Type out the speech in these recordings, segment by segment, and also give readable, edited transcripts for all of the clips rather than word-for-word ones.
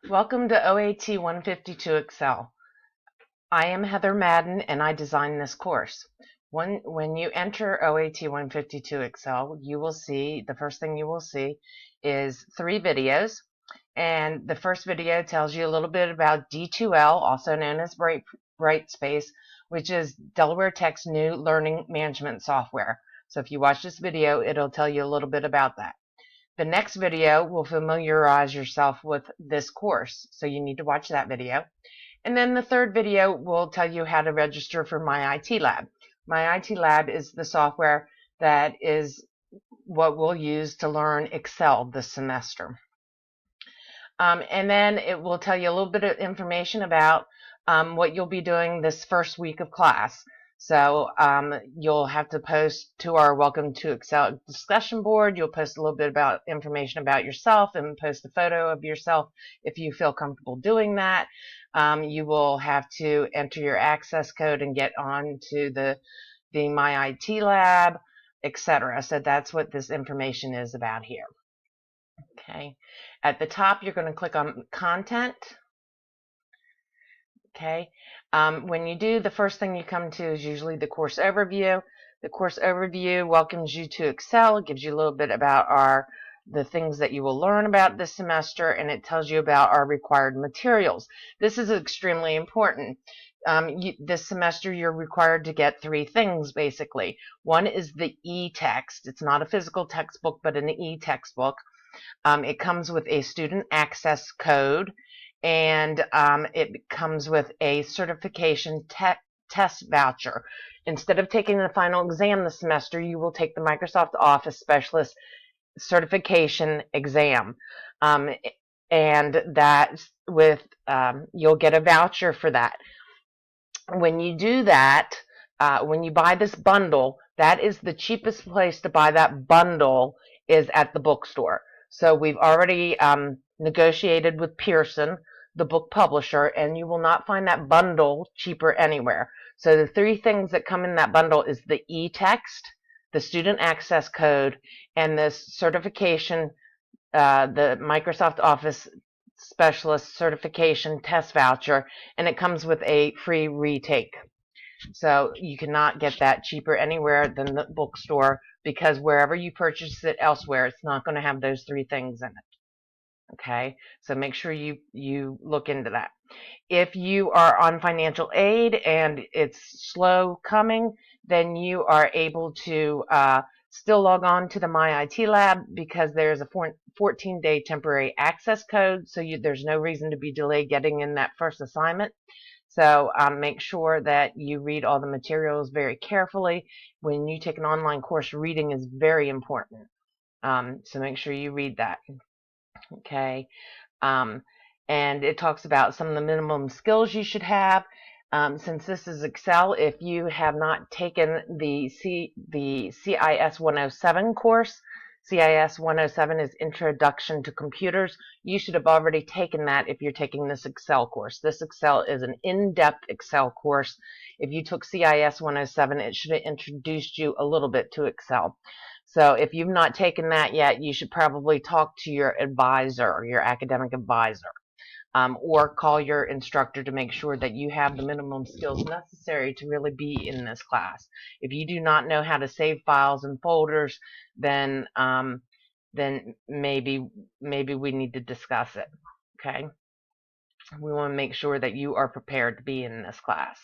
Welcome to OAT152-Excel. I am Heather Madden and I designed this course. When you enter OAT152-Excel, you will see, the first thing you will see is 3 videos. And the first video tells you a little bit about D2L, also known as Brightspace, which is Delaware Tech's new learning management software. So if you watch this video, it'll tell you a little bit about that. The next video will familiarize yourself with this course, so you need to watch that video. And then the third video will tell you how to register for My IT Lab. My IT Lab is the software that is what we'll use to learn Excel this semester. And then it will tell you a little bit of information about what you'll be doing this first week of class. So you'll have to post to our Welcome to Excel discussion board. You'll post a little bit about information about yourself and post a photo of yourself if you feel comfortable doing that. You will have to enter your access code and get on to the My IT Lab, etc. So that's what this information is about here. Okay. At the top, you're going to click on Content. Okay. When you do, the first thing you come to is usually the course overview. The course overview welcomes you to Excel. It gives you a little bit about the things that you will learn about this semester, and it tells you about our required materials. This is extremely important. This semester, you're required to get 3 things, basically. One is the e-text. It's not a physical textbook, but an e-textbook. It comes with a student access code, and it comes with a certification test voucher. Instead of taking the final exam this semester, you will take the Microsoft Office Specialist certification exam. And that you'll get a voucher for that. When you do that, when you buy this bundle, that is the cheapest place to buy that bundle is at the bookstore. So we've already negotiated with Pearson, the book publisher, and you will not find that bundle cheaper anywhere. So the 3 things that come in that bundle is the e-text, the student access code, and this certification, the Microsoft Office Specialist certification test voucher, and it comes with a free retake. So you cannot get that cheaper anywhere than the bookstore, because wherever you purchase it elsewhere, it's not going to have those 3 things in it. Okay, so make sure you look into that. If you are on financial aid and it's slow coming, then you are able to still log on to the My IT Lab, because there's a 14-day temporary access code, so there's no reason to be delayed getting in that first assignment. So make sure that you read all the materials very carefully. When you take an online course, reading is very important. So make sure you read that. Okay. And it talks about some of the minimum skills you should have. Since this is Excel, if you have not taken the CIS 107 course, CIS 107 is Introduction to Computers. You should have already taken that if you're taking this Excel course. This Excel is an in-depth Excel course. If you took CIS 107, it should have introduced you a little bit to Excel. So if you've not taken that yet, you should probably talk to your advisor or your academic advisor. Or call your instructor to make sure that you have the minimum skills necessary to really be in this class. If you do not know how to save files and folders, then maybe we need to discuss it. Okay, we want to make sure that you are prepared to be in this class.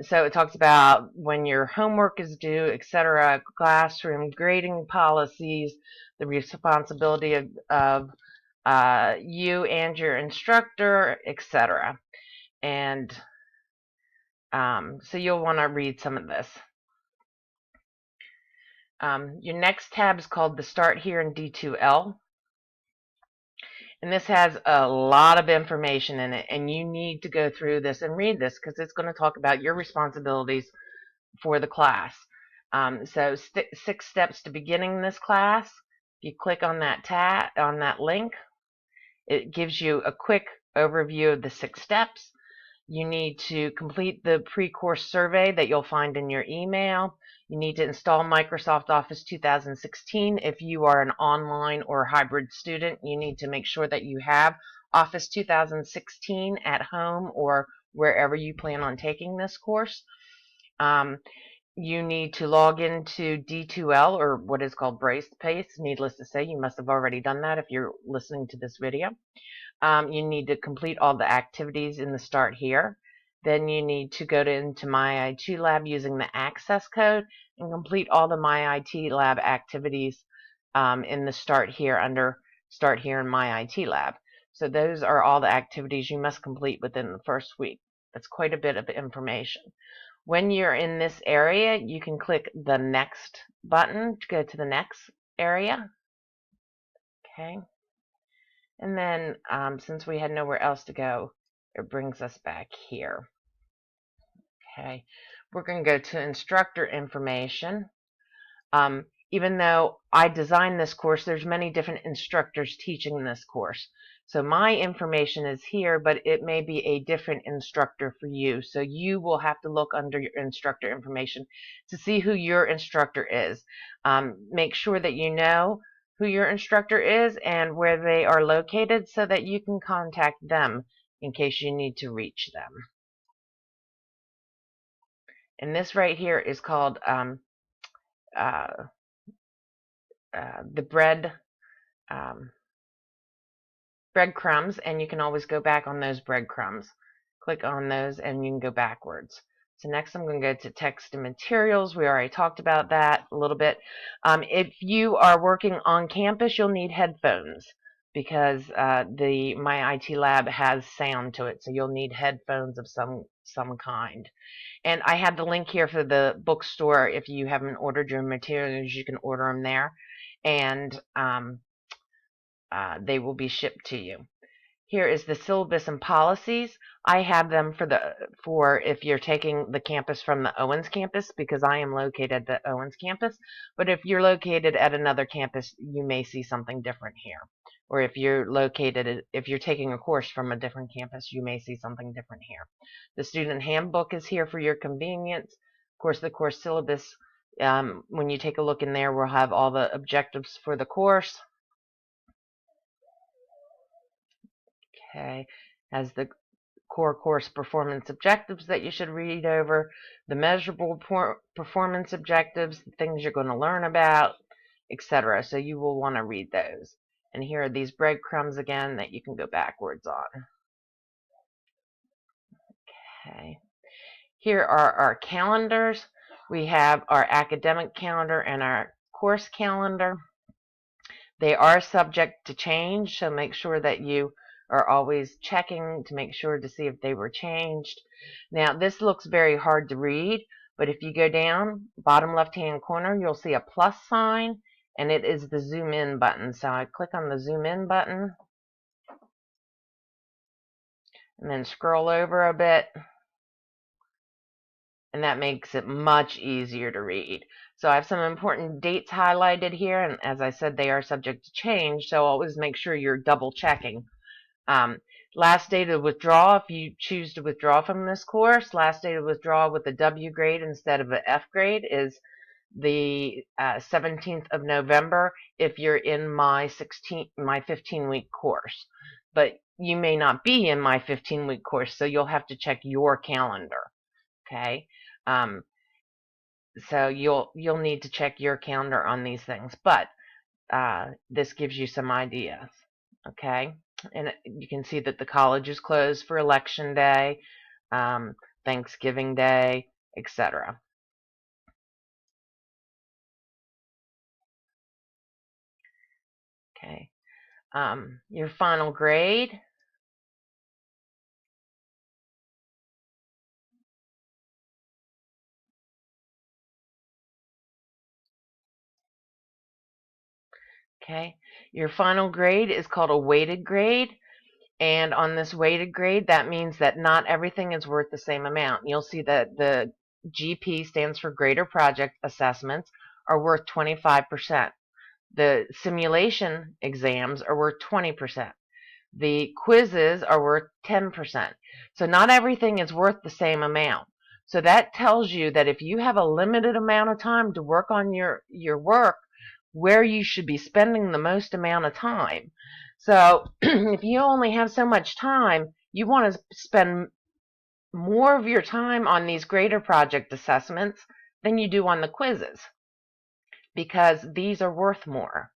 So it talks about when your homework is due, etc., classroom grading policies, the responsibility of you and your instructor, etc. And so you'll want to read some of this. Your next tab is called the Start Here in D2L. And this has a lot of information in it, and you need to go through this and read this, because it's going to talk about your responsibilities for the class. So 6 steps to beginning this class. If you click on that link, it gives you a quick overview of the 6 steps. You need to complete the pre-course survey that you'll find in your email. You need to install Microsoft Office 2016. If you are an online or hybrid student, you need to make sure that you have Office 2016 at home or wherever you plan on taking this course. You need to log into D2L, or what is called Brightspace. Needless to say, you must have already done that if you're listening to this video. You need to complete all the activities in the Start Here. Then you need to go into My IT Lab using the access code and complete all the My IT Lab activities in the Start Here under Start Here in My IT Lab. So those are all the activities you must complete within the first week. That's quite a bit of information. When you're in this area, you can click the Next button to go to the next area. Okay. And then since we had nowhere else to go, it brings us back here. Okay. We're going to go to instructor information. Even though I designed this course, there's many different instructors teaching this course. So my information is here, but it may be a different instructor for you. So you will have to look under your instructor information to see who your instructor is. Make sure that you know who your instructor is and where they are located so that you can contact them in case you need to reach them. And this right here is called the breadcrumbs, and you can always go back on those breadcrumbs. Click on those and you can go backwards. So next I'm going to go to text and materials. We already talked about that a little bit. If you are working on campus, you'll need headphones because the My IT Lab has sound to it, so you'll need headphones of some kind. And I have the link here for the bookstore. If you haven't ordered your materials, you can order them there, and they will be shipped to you. Here is the syllabus and policies. I have them for if you're taking the campus from the Owens campus, because I am located at the Owens campus. But if you're located at another campus, you may see something different here. Or if you're taking a course from a different campus, you may see something different here. The student handbook is here for your convenience. Of course, the course syllabus, when you take a look in there, we'll have all the objectives for the course. Okay, has the core course performance objectives that you should read over, the measurable performance objectives, the things you're going to learn about, etc. So you will want to read those. And here are these breadcrumbs again that you can go backwards on. Okay. Here are our calendars. We have our academic calendar and our course calendar. They are subject to change, so make sure that you are always checking to make sure to see if they were changed. Now, this looks very hard to read, but if you go down, bottom left-hand corner, you'll see a plus sign, and it is the zoom in button. So I click on the zoom in button, and then scroll over a bit, and that makes it much easier to read. So I have some important dates highlighted here, and as I said, they are subject to change, so always make sure you're double checking. Last day to withdraw, if you choose to withdraw from this course, last day to withdraw with a W grade instead of an F grade is the 17th of November if you're in my 15-week course. But you may not be in my 15-week course, so you'll have to check your calendar. Okay? So you'll need to check your calendar on these things, but this gives you some ideas. Okay? And you can see that the college is closed for election day, Thanksgiving Day, etc. Okay. Your final grade. Okay. Your final grade is called a weighted grade. And on this weighted grade, that means that not everything is worth the same amount. You'll see that the GP stands for Grader Project Assessments are worth 25%. The simulation exams are worth 20%. The quizzes are worth 10%. So not everything is worth the same amount. So that tells you that if you have a limited amount of time to work on your work, where you should be spending the most amount of time. So if you only have so much time, you want to spend more of your time on these greater project assessments than you do on the quizzes, because these are worth more.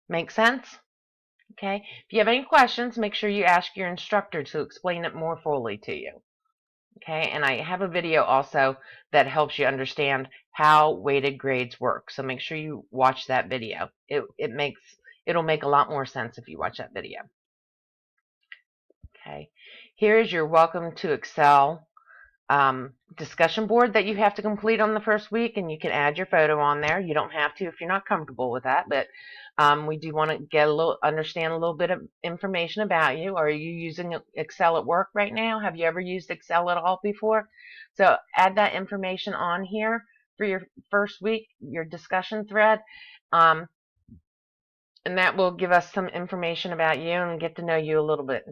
Make sense? Okay. If you have any questions, make sure you ask your instructor to explain it more fully to you. Okay, and I have a video also that helps you understand how weighted grades work. So make sure you watch that video. It'll make a lot more sense if you watch that video. Okay, here's your Welcome to Excel discussion board that you have to complete on the first week, and you can add your photo on there. You don't have to if you're not comfortable with that, but we do want to understand a little bit of information about you. Are you using Excel at work right now? Have you ever used Excel at all before? So add that information on here for your first week, your discussion thread, and that will give us some information about you and get to know you a little bit.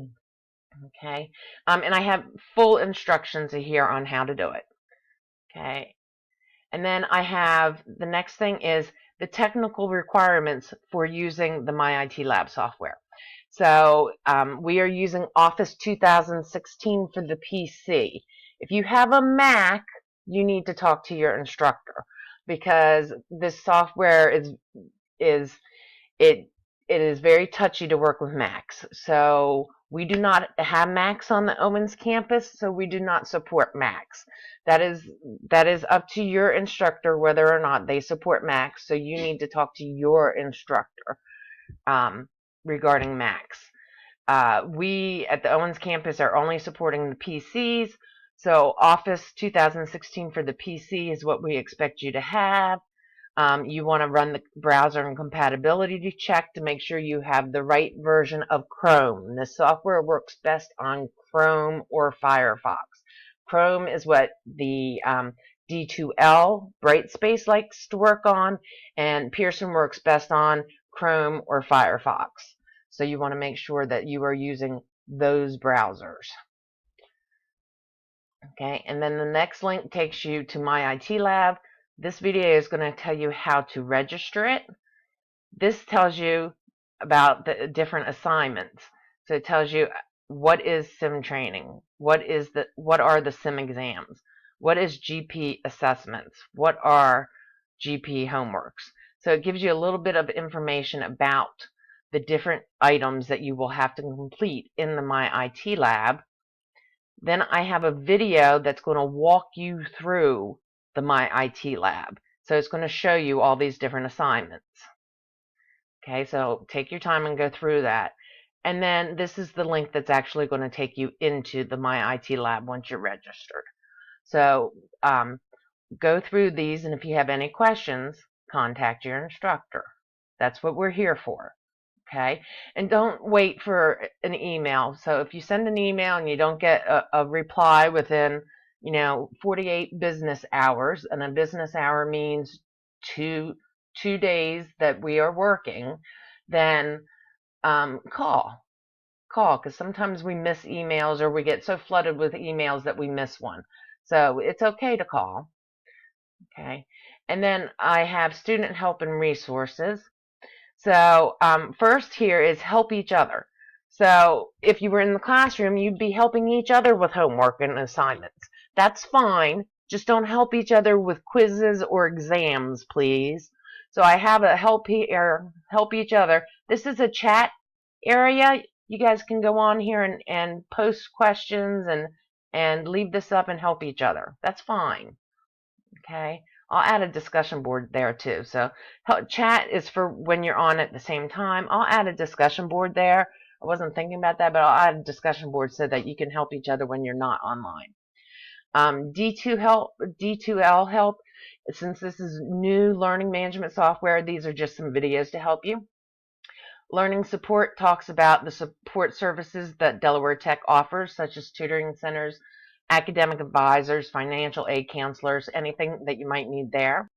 Okay, and I have full instructions here on how to do it. Okay, and then I have the next thing is the technical requirements for using the My IT Lab software. So we are using Office 2016 for the PC. If you have a Mac, you need to talk to your instructor, because this software it is very touchy to work with Macs. So we do not have Macs on the Owens campus, so we do not support Macs. That is up to your instructor whether or not they support Macs, so you need to talk to your instructor regarding Macs. We at the Owens campus are only supporting the PCs, so Office 2016 for the PC is what we expect you to have. You want to run the browser and compatibility check to make sure you have the right version of Chrome. The software works best on Chrome or Firefox. Chrome is what the D2L Brightspace likes to work on, and Pearson works best on Chrome or Firefox. So you want to make sure that you are using those browsers. Okay, and then the next link takes you to My IT Lab. This video is going to tell you how to register it. This tells you about the different assignments. So it tells you what is sim training, what are the sim exams, what is GP assessments, what are GP homeworks. So it gives you a little bit of information about the different items that you will have to complete in the My IT Lab. Then I have a video that's going to walk you through the My IT Lab. So it's going to show you all these different assignments. Okay, so take your time and go through that. And then this is the link that's actually going to take you into the My IT Lab once you're registered. So go through these, and if you have any questions, contact your instructor. That's what we're here for. Okay, and don't wait for an email. So if you send an email and you don't get a reply within 48 business hours, and a business hour means two days that we are working, then call, because sometimes we miss emails, or we get so flooded with emails that we miss one. So it's okay to call. Okay, and then I have student help and resources. So first here is help each other. So if you were in the classroom, you'd be helping each other with homework and assignments. That's fine. Just don't help each other with quizzes or exams, please. So I have a help here, help each other. This is a chat area. You guys can go on here and post questions and leave this up and help each other. That's fine. Okay. I'll add a discussion board there too. So chat is for when you're on at the same time. I'll add a discussion board there. I wasn't thinking about that, but I'll add a discussion board so that you can help each other when you're not online. D2L help, since this is new learning management software, these are just some videos to help you. Learning support talks about the support services that Delaware Tech offers, such as tutoring centers, academic advisors, financial aid counselors, anything that you might need there.